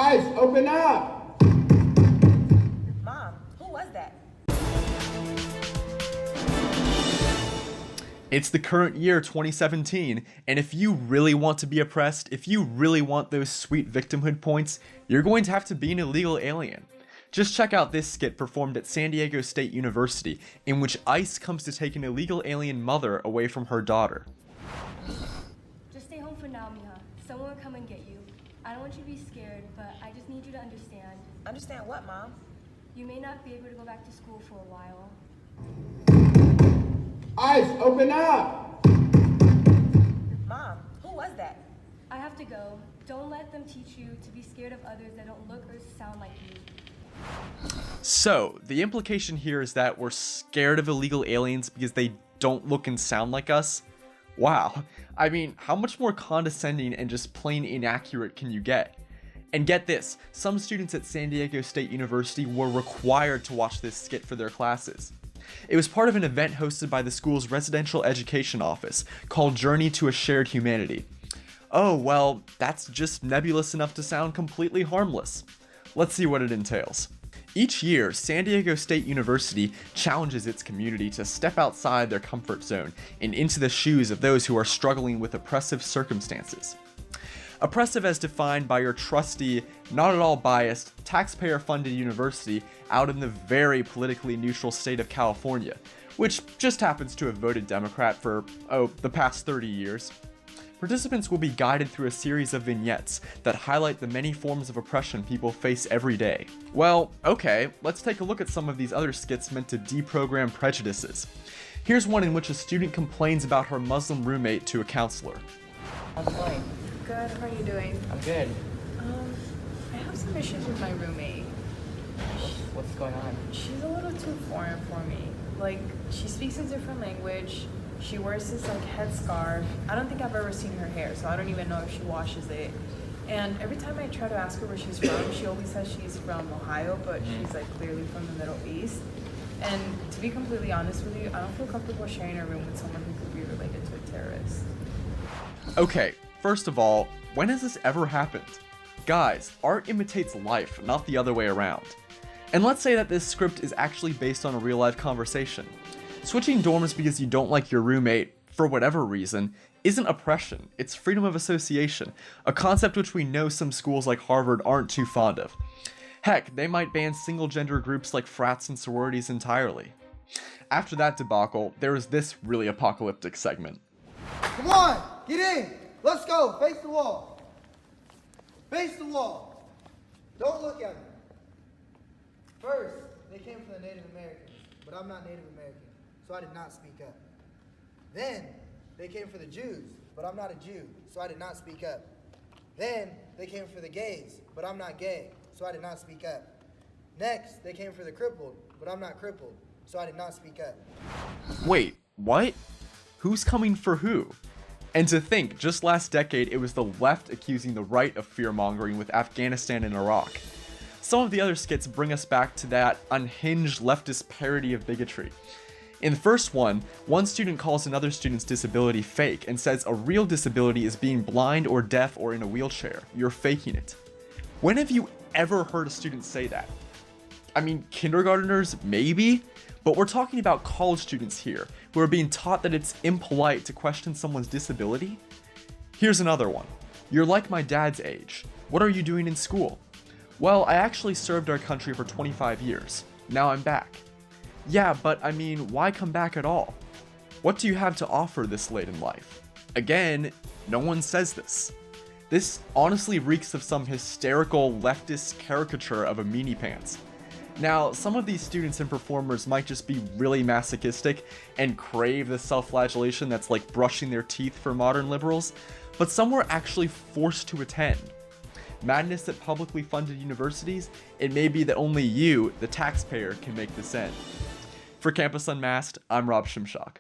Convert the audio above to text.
Eyes open up! Mom, who was that? It's the current year 2017, and if you really want to be oppressed, if you really want those sweet victimhood points, you're going to have to be an illegal alien. Just check out this skit performed at San Diego State University, in which ICE comes to take an illegal alien mother away from her daughter. Just stay home for now, Miha. Someone will come and get you. I don't want you to be scared, but I just need you to understand. Understand what, Mom? You may not be able to go back to school for a while. Eyes open up! Mom, who was that? I have to go. Don't let them teach you to be scared of others that don't look or sound like you. So, the implication here is that we're scared of illegal aliens because they don't look and sound like us? Wow, I mean, how much more condescending and just plain inaccurate can you get? And get this, some students at San Diego State University were required to watch this skit for their classes. It was part of an event hosted by the school's residential education office called Journey to a Shared Humanity. Oh, well, that's just nebulous enough to sound completely harmless. Let's see what it entails. Each year, San Diego State University challenges its community to step outside their comfort zone and into the shoes of those who are struggling with oppressive circumstances. Oppressive as defined by your trusty, not at all biased, taxpayer-funded university out in the very politically neutral state of California, which just happens to have voted Democrat for, the past 30 years. Participants will be guided through a series of vignettes that highlight the many forms of oppression people face every day. Well, okay, let's take a look at some of these other skits meant to deprogram prejudices. Here's one in which a student complains about her Muslim roommate to a counselor. How's it going? Good, how are you doing? I'm good. I have some issues with my roommate. What's going on? She's a little too foreign for me. Like, she speaks a different language. She wears this like headscarf. I don't think I've ever seen her hair, so I don't even know if she washes it. And every time I try to ask her where she's from, she always says she's from Ohio, but she's like clearly from the Middle East. And to be completely honest with you, I don't feel comfortable sharing a room with someone who could be related to a terrorist. Okay, first of all, when has this ever happened? Guys, art imitates life, not the other way around. And let's say that this script is actually based on a real-life conversation. Switching dorms because you don't like your roommate, for whatever reason, isn't oppression, it's freedom of association, a concept which we know some schools like Harvard aren't too fond of. Heck, they might ban single-gender groups like frats and sororities entirely. After that debacle, there was this really apocalyptic segment. Come on, get in. Let's go. Face the wall. Face the wall. Don't look at me. First, they came from the Native Americans, but I'm not Native American, so I did not speak up. Then, they came for the Jews, but I'm not a Jew, so I did not speak up. Then, they came for the gays, but I'm not gay, so I did not speak up. Next, they came for the crippled, but I'm not crippled, so I did not speak up. Wait, what? Who's coming for who? And to think, just last decade, it was the left accusing the right of fear-mongering with Afghanistan and Iraq. Some of the other skits bring us back to that unhinged leftist parody of bigotry. In the first one student calls another student's disability fake and says a real disability is being blind or deaf or in a wheelchair. You're faking it. When have you ever heard a student say that? I mean, kindergartners, maybe? But we're talking about college students here, who are being taught that it's impolite to question someone's disability. Here's another one. You're like my dad's age. What are you doing in school? Well, I actually served our country for 25 years. Now I'm back. Yeah, but I mean, why come back at all? What do you have to offer this late in life? Again, no one says this. This honestly reeks of some hysterical leftist caricature of a meanie pants. Now, some of these students and performers might just be really masochistic and crave the self-flagellation that's like brushing their teeth for modern liberals, but some were actually forced to attend. Madness at publicly funded universities, it may be that only you, the taxpayer, can make this end. For Campus Unmasked, I'm Rob Shimshock.